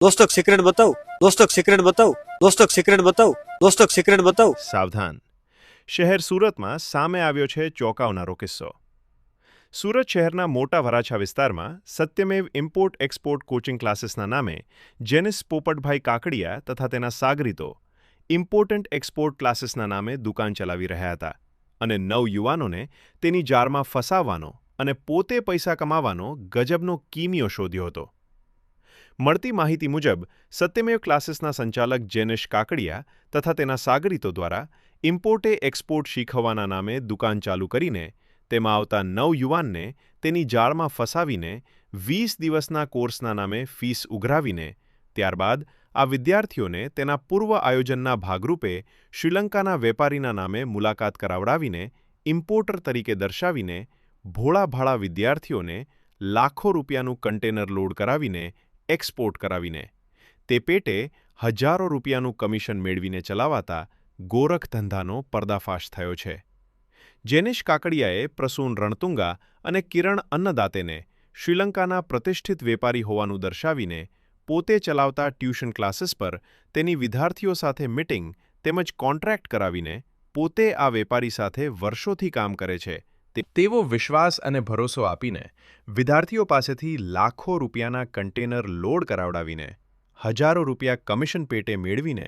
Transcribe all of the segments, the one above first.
दोस्तों को सीक्रेट बताओ, दोस्तों को सीक्रेट बताओ, दोस्तों को सीक्रेट बताओ, दोस्तों को सीक्रेट बताओ। સાવધાન. શહેર સુરતમાં સામે આવ્યો છે ચોંકાવનારો કિસ્સો. સુરત શહેરના મોટા વરાછા વિસ્તારમાં સત્યમેવ ઇમ્પોર્ટ એક્સપોર્ટ કોચિંગ ક્લાસીસના નામે જેનિસ પોપટભાઈ કાકડિયા તથા તેના સાગરીતો ઇમ્પોર્ટન્ટ એક્સપોર્ટ ક્લાસીસના નામે દુકાન ચલાવી રહ્યા હતા અને નવયુવાનોને તેની જારમાં ફસાવવાનો અને પોતે પૈસા કમાવાનો ગજબનો કીમિયો શોધ્યો હતો. મળતી માહિતી મુજબ સત્યમેવ ક્લાસીસના સંચાલક જેનિશ કાકડિયા તથા તેના સાગરીતો દ્વારા ઇમ્પોર્ટે એક્સપોર્ટ શીખવવાના નામે દુકાન ચાલુ કરીને તેમાં આવતા નવયુવાનને તેની જાળમાં ફસાવીને 20 દિવસના કોર્સના નામે ફીસ ઉઘરાવીને ત્યારબાદ આ વિદ્યાર્થીઓને તેના પૂર્વ આયોજનના ભાગરૂપે શ્રીલંકાના વેપારીના નામે મુલાકાત કરાવડાવીને ઇમ્પોર્ટર તરીકે દર્શાવીને ભોળાભાળા વિદ્યાર્થીઓને લાખો રૂપિયાનું કન્ટેનર લોડ કરાવીને એક્સપોર્ટ કરાવીને તે પેટે હજારો રૂપિયાનું કમિશન મેળવીને ચલાવાતા ગોરખધંધાનો પર્દાફાશ થયો છે. જેનિશ કાકડિયાએ પ્રસૂન રણતુંગા અને કિરણ અન્નદાતેને શ્રીલંકાના પ્રતિષ્ઠિત વેપારી હોવાનું દર્શાવીને પોતે ચલાવતા ટ્યુશન ક્લાસીસ પર તેની વિદ્યાર્થીઓ સાથે મીટિંગ તેમજ કોન્ટ્રાક્ટ કરાવીને પોતે આ વેપારી સાથે વર્ષોથી કામ કરે છે તેવો વિશ્વાસ અને ભરોસો આપીને વિદ્યાર્થીઓ પાસેથી લાખો રૂપિયાના કન્ટેનર લોડ કરાવડાવીને હજારો રૂપિયા કમિશન પેટે મેળવીને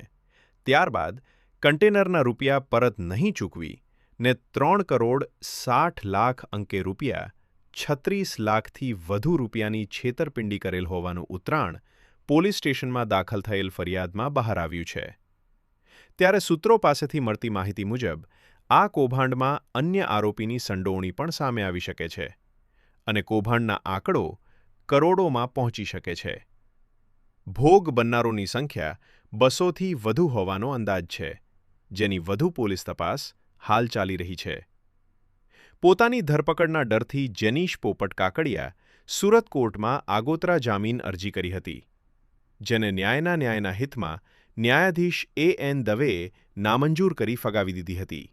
ત્યારબાદ કન્ટેનરના રૂપિયા પરત નહીં ચૂકવી ને 3,60,00,000 અંકે રૂપિયા 36 લાખથી વધુ રૂપિયાની છેતરપિંડી કરેલ હોવાનું ઉતરાણ પોલીસ સ્ટેશનમાં દાખલ થયેલ ફરિયાદમાં બહાર આવ્યું છે. ત્યારે સૂત્રો પાસેથી મળતી માહિતી મુજબ આ કૌભાંડમાં અન્ય આરોપીની સંડોવણી પણ સામે આવી શકે છે અને કૌભાંડના આંકડો કરોડોમાં પહોંચી શકે છે. ભોગ બનનારોની સંખ્યા 200થી વધુ હોવાનો અંદાજ છે, જેની વધુ પોલીસ તપાસ હાલ ચાલી રહી છે. પોતાની ધરપકડના ડરથી જેનિશ પોપટ કાકડિયા સુરત કોર્ટમાં આગોતરા જામીન અરજી કરી હતી, જેને ન્યાયના હિતમાં ન્યાયાધીશ A.N. દવેએ નામંજૂર કરી ફગાવી દીધી હતી.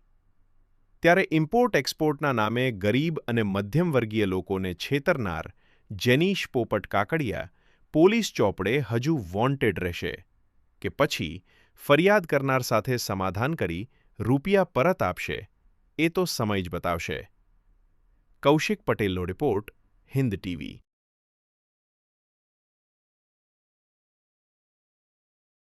ત્યારે ઇમ્પોર્ટ એક્સપોર્ટના નામે ગરીબ અને મધ્યમવર્ગીય લોકોને છેતરનાર જેનિશ પોપટ કાકડિયા પોલીસ ચોપડે હજુ વોન્ટેડ રહેશે કે પછી ફરિયાદ કરનાર સાથે સમાધાન કરી રૂપિયા પરત આપશે એ તો સમય જ બતાવશે. કૌશિક પટેલનો રિપોર્ટ, હિન્દ ટીવી.